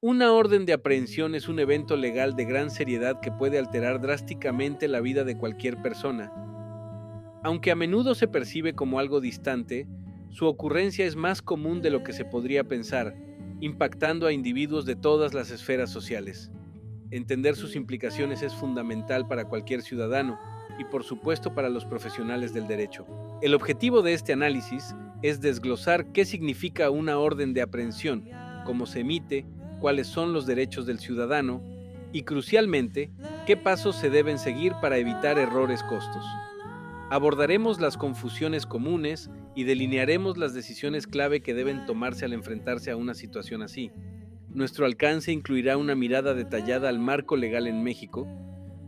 Una orden de aprehensión es un evento legal de gran seriedad que puede alterar drásticamente la vida de cualquier persona. Aunque a menudo se percibe como algo distante, su ocurrencia es más común de lo que se podría pensar, impactando a individuos de todas las esferas sociales. Entender sus implicaciones es fundamental para cualquier ciudadano y por supuesto para los profesionales del derecho. El objetivo de este análisis es desglosar qué significa una orden de aprehensión, cómo se emite, cuáles son los derechos del ciudadano y, crucialmente, qué pasos se deben seguir para evitar errores costos. Abordaremos las confusiones comunes y delinearemos las decisiones clave que deben tomarse al enfrentarse a una situación así. Nuestro alcance incluirá una mirada detallada al marco legal en México,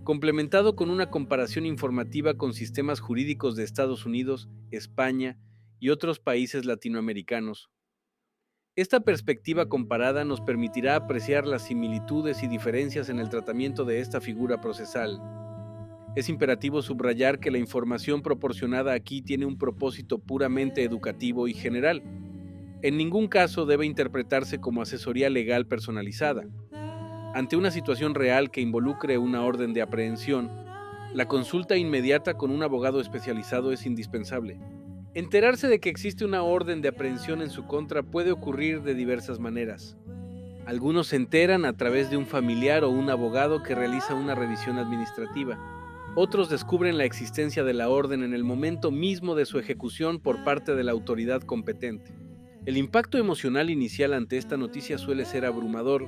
complementado con una comparación informativa con sistemas jurídicos de Estados Unidos, España y otros países latinoamericanos. Esta perspectiva comparada nos permitirá apreciar las similitudes y diferencias en el tratamiento de esta figura procesal. Es imperativo subrayar que la información proporcionada aquí tiene un propósito puramente educativo y general. En ningún caso debe interpretarse como asesoría legal personalizada. Ante una situación real que involucre una orden de aprehensión, la consulta inmediata con un abogado especializado es indispensable. Enterarse de que existe una orden de aprehensión en su contra puede ocurrir de diversas maneras. Algunos se enteran a través de un familiar o un abogado que realiza una revisión administrativa. Otros descubren la existencia de la orden en el momento mismo de su ejecución por parte de la autoridad competente. El impacto emocional inicial ante esta noticia suele ser abrumador.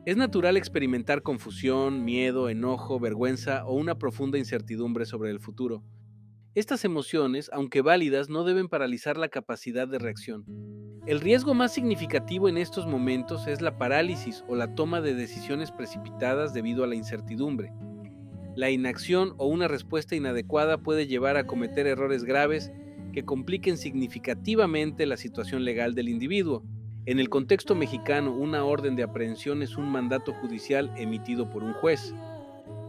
Es natural experimentar confusión, miedo, enojo, vergüenza o una profunda incertidumbre sobre el futuro. Estas emociones, aunque válidas, no deben paralizar la capacidad de reacción. El riesgo más significativo en estos momentos es la parálisis o la toma de decisiones precipitadas debido a la incertidumbre. La inacción o una respuesta inadecuada puede llevar a cometer errores graves que compliquen significativamente la situación legal del individuo. En el contexto mexicano, una orden de aprehensión es un mandato judicial emitido por un juez,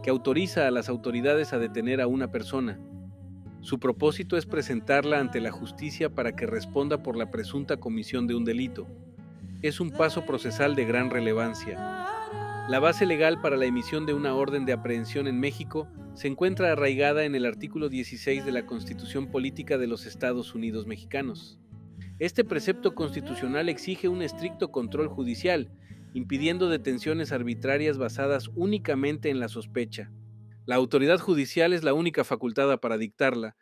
que autoriza a las autoridades a detener a una persona. Su propósito es presentarla ante la justicia para que responda por la presunta comisión de un delito. Es un paso procesal de gran relevancia. La base legal para la emisión de una orden de aprehensión en México se encuentra arraigada en el artículo 16 de la Constitución Política de los Estados Unidos Mexicanos. Este precepto constitucional exige un estricto control judicial, impidiendo detenciones arbitrarias basadas únicamente en la sospecha. La autoridad judicial es la única facultada para dictarla.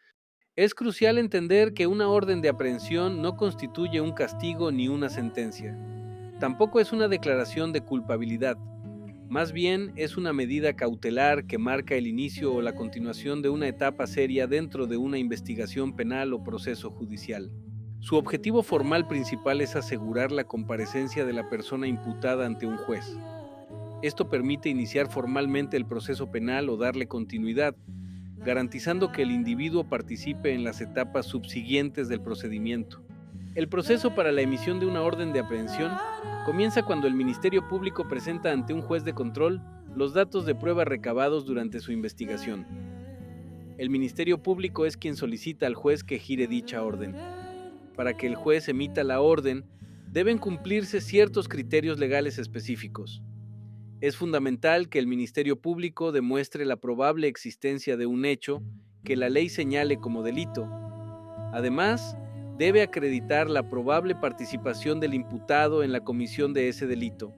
Es crucial entender que una orden de aprehensión no constituye un castigo ni una sentencia. Tampoco es una declaración de culpabilidad. Más bien es una medida cautelar que marca el inicio o la continuación de una etapa seria dentro de una investigación penal o proceso judicial. Su objetivo formal principal es asegurar la comparecencia de la persona imputada ante un juez. Esto permite iniciar formalmente el proceso penal o darle continuidad, garantizando que el individuo participe en las etapas subsiguientes del procedimiento. El proceso para la emisión de una orden de aprehensión comienza cuando el Ministerio Público presenta ante un juez de control los datos de prueba recabados durante su investigación. El Ministerio Público es quien solicita al juez que gire dicha orden. Para que el juez emita la orden, deben cumplirse ciertos criterios legales específicos. Es fundamental que el Ministerio Público demuestre la probable existencia de un hecho que la ley señale como delito. Además, debe acreditar la probable participación del imputado en la comisión de ese delito.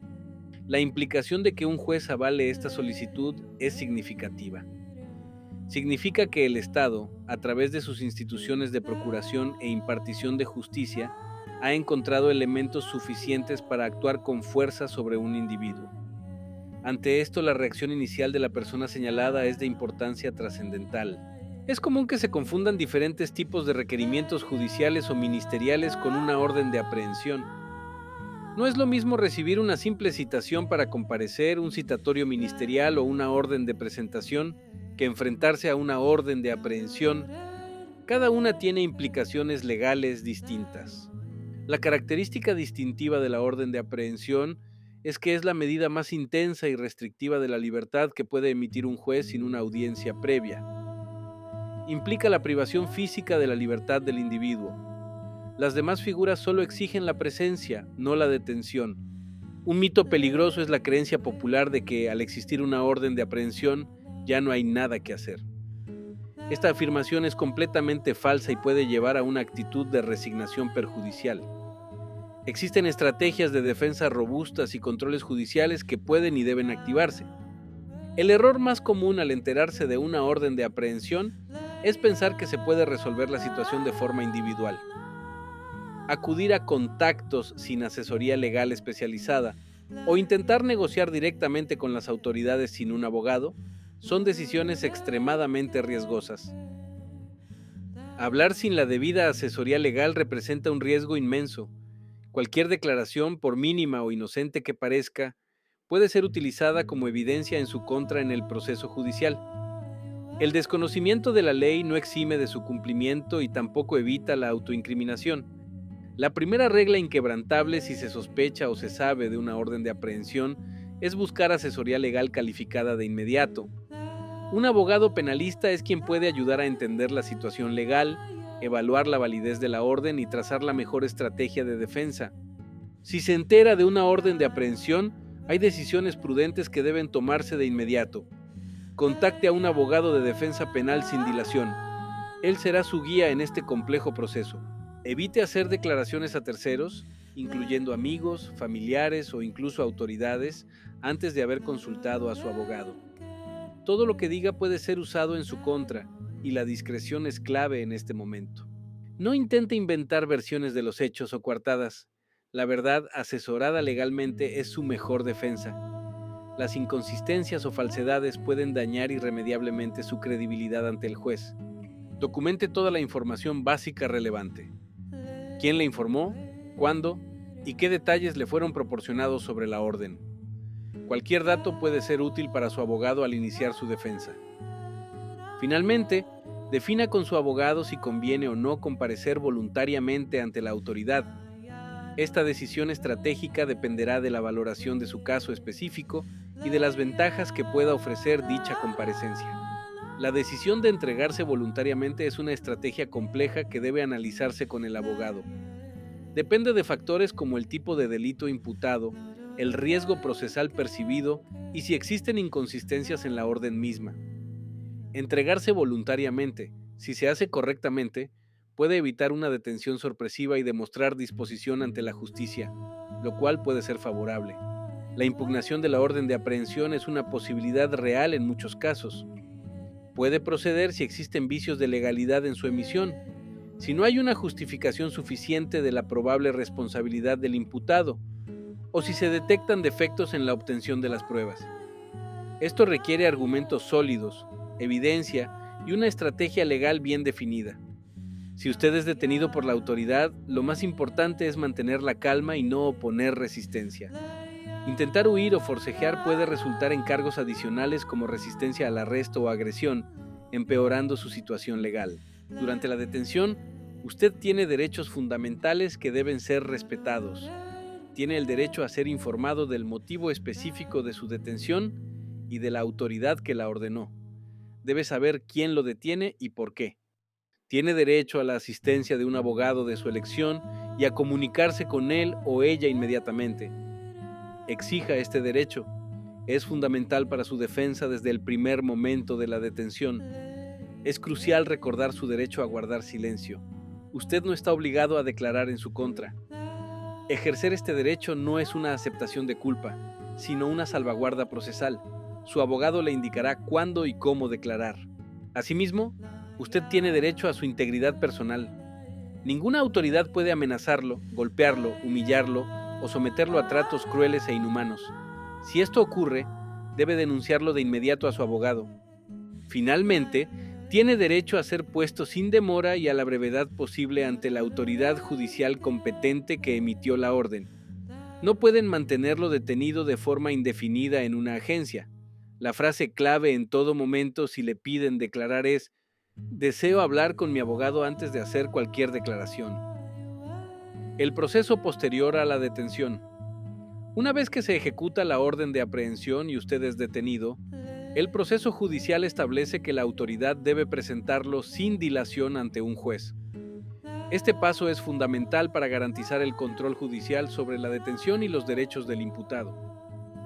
La implicación de que un juez avale esta solicitud es significativa. Significa que el Estado, a través de sus instituciones de procuración e impartición de justicia, ha encontrado elementos suficientes para actuar con fuerza sobre un individuo. Ante esto, la reacción inicial de la persona señalada es de importancia trascendental. Es común que se confundan diferentes tipos de requerimientos judiciales o ministeriales con una orden de aprehensión. No es lo mismo recibir una simple citación para comparecer, un citatorio ministerial o una orden de presentación, que enfrentarse a una orden de aprehensión. Cada una tiene implicaciones legales distintas. La característica distintiva de la orden de aprehensión es que es la medida más intensa y restrictiva de la libertad que puede emitir un juez sin una audiencia previa. Implica la privación física de la libertad del individuo. Las demás figuras solo exigen la presencia, no la detención. Un mito peligroso es la creencia popular de que al existir una orden de aprehensión ya no hay nada que hacer. Esta afirmación es completamente falsa y puede llevar a una actitud de resignación perjudicial. Existen estrategias de defensa robustas y controles judiciales que pueden y deben activarse. El error más común al enterarse de una orden de aprehensión es pensar que se puede resolver la situación de forma individual. Acudir a contactos sin asesoría legal especializada o intentar negociar directamente con las autoridades sin un abogado son decisiones extremadamente riesgosas. Hablar sin la debida asesoría legal representa un riesgo inmenso. Cualquier declaración, por mínima o inocente que parezca, puede ser utilizada como evidencia en su contra en el proceso judicial. El desconocimiento de la ley no exime de su cumplimiento y tampoco evita la autoincriminación. La primera regla inquebrantable si se sospecha o se sabe de una orden de aprehensión es buscar asesoría legal calificada de inmediato. Un abogado penalista es quien puede ayudar a entender la situación legal, evaluar la validez de la orden y trazar la mejor estrategia de defensa. Si se entera de una orden de aprehensión, hay decisiones prudentes que deben tomarse de inmediato. Contacte a un abogado de defensa penal sin dilación. Él será su guía en este complejo proceso. Evite hacer declaraciones a terceros, incluyendo amigos, familiares o incluso autoridades, antes de haber consultado a su abogado. Todo lo que diga puede ser usado en su contra, y la discreción es clave en este momento. No intente inventar versiones de los hechos o coartadas. La verdad asesorada legalmente es su mejor defensa. Las inconsistencias o falsedades pueden dañar irremediablemente su credibilidad ante el juez. Documente toda la información básica relevante. ¿Quién le informó? ¿Cuándo? ¿Y qué detalles le fueron proporcionados sobre la orden? Cualquier dato puede ser útil para su abogado al iniciar su defensa. Finalmente, defina con su abogado si conviene o no comparecer voluntariamente ante la autoridad. Esta decisión estratégica dependerá de la valoración de su caso específico y de las ventajas que pueda ofrecer dicha comparecencia. La decisión de entregarse voluntariamente es una estrategia compleja que debe analizarse con el abogado. Depende de factores como el tipo de delito imputado, el riesgo procesal percibido y si existen inconsistencias en la orden misma. Entregarse voluntariamente, si se hace correctamente, puede evitar una detención sorpresiva y demostrar disposición ante la justicia, lo cual puede ser favorable. La impugnación de la orden de aprehensión es una posibilidad real en muchos casos. Puede proceder si existen vicios de legalidad en su emisión, si no hay una justificación suficiente de la probable responsabilidad del imputado, o si se detectan defectos en la obtención de las pruebas. Esto requiere argumentos sólidos, evidencia y una estrategia legal bien definida. Si usted es detenido por la autoridad, lo más importante es mantener la calma y no oponer resistencia. Intentar huir o forcejear puede resultar en cargos adicionales como resistencia al arresto o agresión, empeorando su situación legal. Durante la detención, usted tiene derechos fundamentales que deben ser respetados. Tiene el derecho a ser informado del motivo específico de su detención y de la autoridad que la ordenó. Debe saber quién lo detiene y por qué. Tiene derecho a la asistencia de un abogado de su elección y a comunicarse con él o ella inmediatamente. Exija este derecho. Es fundamental para su defensa desde el primer momento de la detención. Es crucial recordar su derecho a guardar silencio. Usted no está obligado a declarar en su contra. Ejercer este derecho no es una aceptación de culpa, sino una salvaguarda procesal. Su abogado le indicará cuándo y cómo declarar. Asimismo, usted tiene derecho a su integridad personal. Ninguna autoridad puede amenazarlo, golpearlo, humillarlo o someterlo a tratos crueles e inhumanos. Si esto ocurre, debe denunciarlo de inmediato a su abogado. Finalmente, tiene derecho a ser puesto sin demora y a la brevedad posible ante la autoridad judicial competente que emitió la orden. No pueden mantenerlo detenido de forma indefinida en una agencia. La frase clave en todo momento si le piden declarar es: deseo hablar con mi abogado antes de hacer cualquier declaración. El proceso posterior a la detención. Una vez que se ejecuta la orden de aprehensión y usted es detenido, el proceso judicial establece que la autoridad debe presentarlo sin dilación ante un juez. Este paso es fundamental para garantizar el control judicial sobre la detención y los derechos del imputado.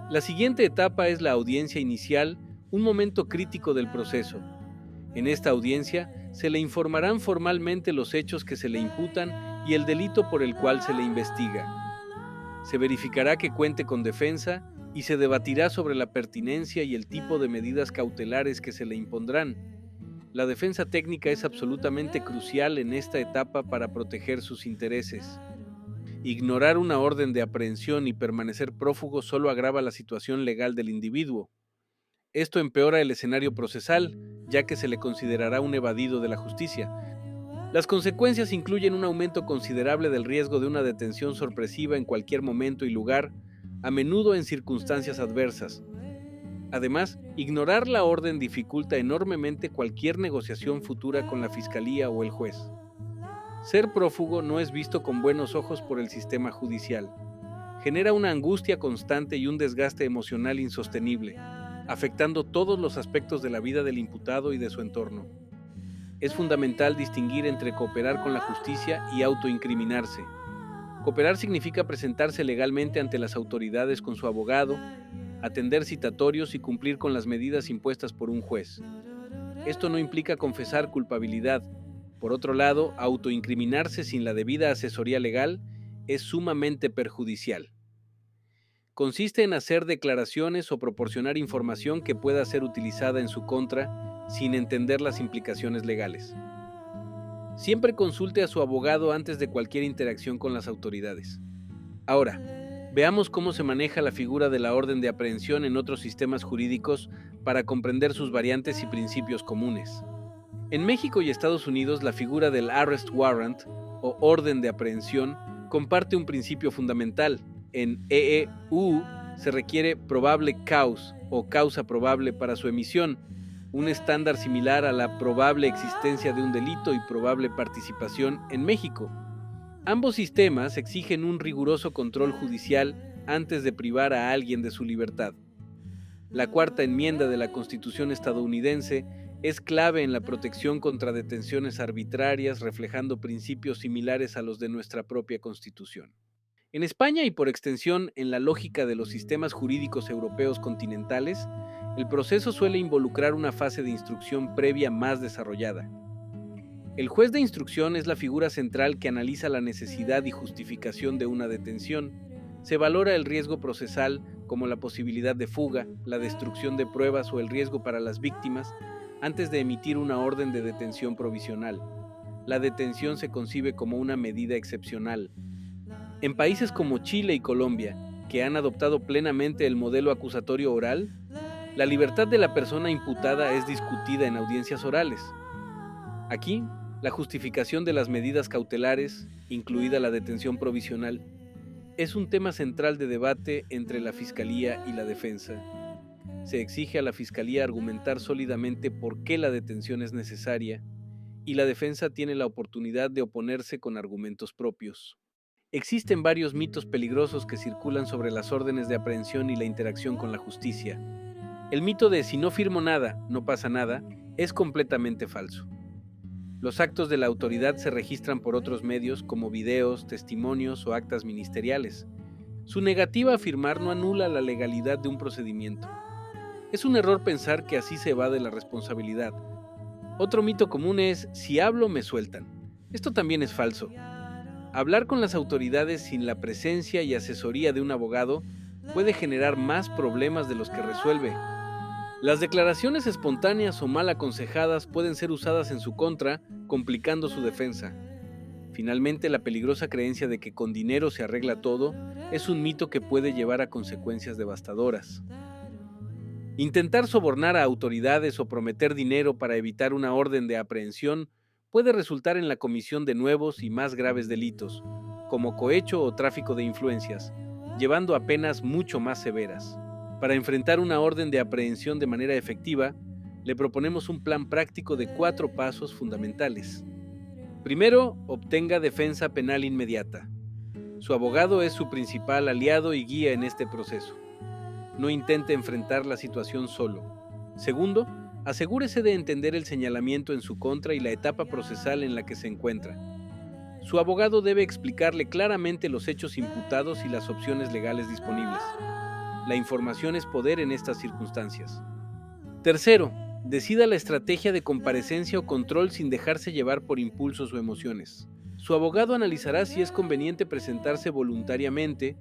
La siguiente etapa es la audiencia inicial, un momento crítico del proceso. En esta audiencia se le informarán formalmente los hechos que se le imputan y el delito por el cual se le investiga. Se verificará que cuente con defensa y se debatirá sobre la pertinencia y el tipo de medidas cautelares que se le impondrán. La defensa técnica es absolutamente crucial en esta etapa para proteger sus intereses. Ignorar una orden de aprehensión y permanecer prófugo solo agrava la situación legal del individuo. Esto empeora el escenario procesal, ya que se le considerará un evadido de la justicia. Las consecuencias incluyen un aumento considerable del riesgo de una detención sorpresiva en cualquier momento y lugar, a menudo en circunstancias adversas. Además, ignorar la orden dificulta enormemente cualquier negociación futura con la fiscalía o el juez. Ser prófugo no es visto con buenos ojos por el sistema judicial. Genera una angustia constante y un desgaste emocional insostenible, afectando todos los aspectos de la vida del imputado y de su entorno. Es fundamental distinguir entre cooperar con la justicia y autoincriminarse. Cooperar significa presentarse legalmente ante las autoridades con su abogado, atender citatorios y cumplir con las medidas impuestas por un juez. Esto no implica confesar culpabilidad. Por otro lado, autoincriminarse sin la debida asesoría legal es sumamente perjudicial. Consiste en hacer declaraciones o proporcionar información que pueda ser utilizada en su contra sin entender las implicaciones legales. Siempre consulte a su abogado antes de cualquier interacción con las autoridades. Ahora, veamos cómo se maneja la figura de la orden de aprehensión en otros sistemas jurídicos para comprender sus variantes y principios comunes. En México y Estados Unidos, la figura del arrest warrant, o orden de aprehensión, comparte un principio fundamental. En EEU se requiere probable cause o causa probable para su emisión, un estándar similar a la probable existencia de un delito y probable participación en México. Ambos sistemas exigen un riguroso control judicial antes de privar a alguien de su libertad. La cuarta enmienda de la Constitución estadounidense es clave en la protección contra detenciones arbitrarias, reflejando principios similares a los de nuestra propia Constitución. En España y por extensión en la lógica de los sistemas jurídicos europeos continentales, el proceso suele involucrar una fase de instrucción previa más desarrollada. El juez de instrucción es la figura central que analiza la necesidad y justificación de una detención. Se valora el riesgo procesal, como la posibilidad de fuga, la destrucción de pruebas o el riesgo para las víctimas, antes de emitir una orden de detención provisional. La detención se concibe como una medida excepcional. En países como Chile y Colombia, que han adoptado plenamente el modelo acusatorio oral, la libertad de la persona imputada es discutida en audiencias orales. Aquí, la justificación de las medidas cautelares, incluida la detención provisional, es un tema central de debate entre la Fiscalía y la defensa. Se exige a la Fiscalía argumentar sólidamente por qué la detención es necesaria, y la defensa tiene la oportunidad de oponerse con argumentos propios. Existen varios mitos peligrosos que circulan sobre las órdenes de aprehensión y la interacción con la justicia. El mito de si no firmo nada, no pasa nada, es completamente falso. Los actos de la autoridad se registran por otros medios como videos, testimonios o actas ministeriales. Su negativa a firmar no anula la legalidad de un procedimiento. Es un error pensar que así se evade la responsabilidad. Otro mito común es, si hablo me sueltan. Esto también es falso. Hablar con las autoridades sin la presencia y asesoría de un abogado puede generar más problemas de los que resuelve. Las declaraciones espontáneas o mal aconsejadas pueden ser usadas en su contra, complicando su defensa. Finalmente, la peligrosa creencia de que con dinero se arregla todo es un mito que puede llevar a consecuencias devastadoras. Intentar sobornar a autoridades o prometer dinero para evitar una orden de aprehensión puede resultar en la comisión de nuevos y más graves delitos, como cohecho o tráfico de influencias, llevando a penas mucho más severas. Para enfrentar una orden de aprehensión de manera efectiva, le proponemos un plan práctico de 4 pasos fundamentales. Primero, obtenga defensa penal inmediata. Su abogado es su principal aliado y guía en este proceso. No intente enfrentar la situación solo. Segundo, asegúrese de entender el señalamiento en su contra y la etapa procesal en la que se encuentra. Su abogado debe explicarle claramente los hechos imputados y las opciones legales disponibles. La información es poder en estas circunstancias. Tercero, decida la estrategia de comparecencia o control sin dejarse llevar por impulsos o emociones. Su abogado analizará si es conveniente presentarse voluntariamente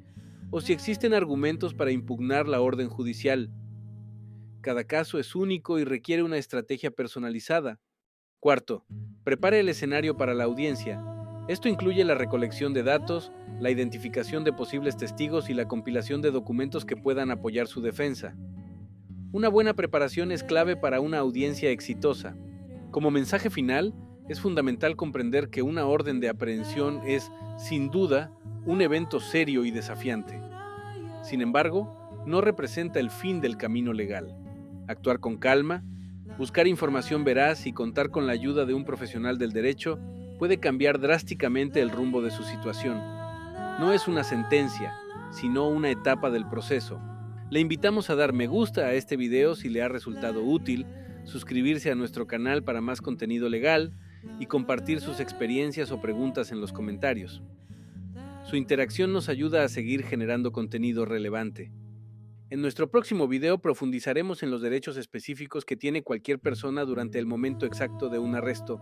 o si existen argumentos para impugnar la orden judicial. Cada caso es único y requiere una estrategia personalizada. Cuarto, prepare el escenario para la audiencia. Esto incluye la recolección de datos, la identificación de posibles testigos y la compilación de documentos que puedan apoyar su defensa. Una buena preparación es clave para una audiencia exitosa. Como mensaje final, es fundamental comprender que una orden de aprehensión es, sin duda, un evento serio y desafiante. Sin embargo, no representa el fin del camino legal. Actuar con calma, buscar información veraz y contar con la ayuda de un profesional del derecho puede cambiar drásticamente el rumbo de su situación. No es una sentencia, sino una etapa del proceso. Le invitamos a dar me gusta a este video si le ha resultado útil, suscribirse a nuestro canal para más contenido legal y compartir sus experiencias o preguntas en los comentarios. Su interacción nos ayuda a seguir generando contenido relevante. En nuestro próximo video profundizaremos en los derechos específicos que tiene cualquier persona durante el momento exacto de un arresto.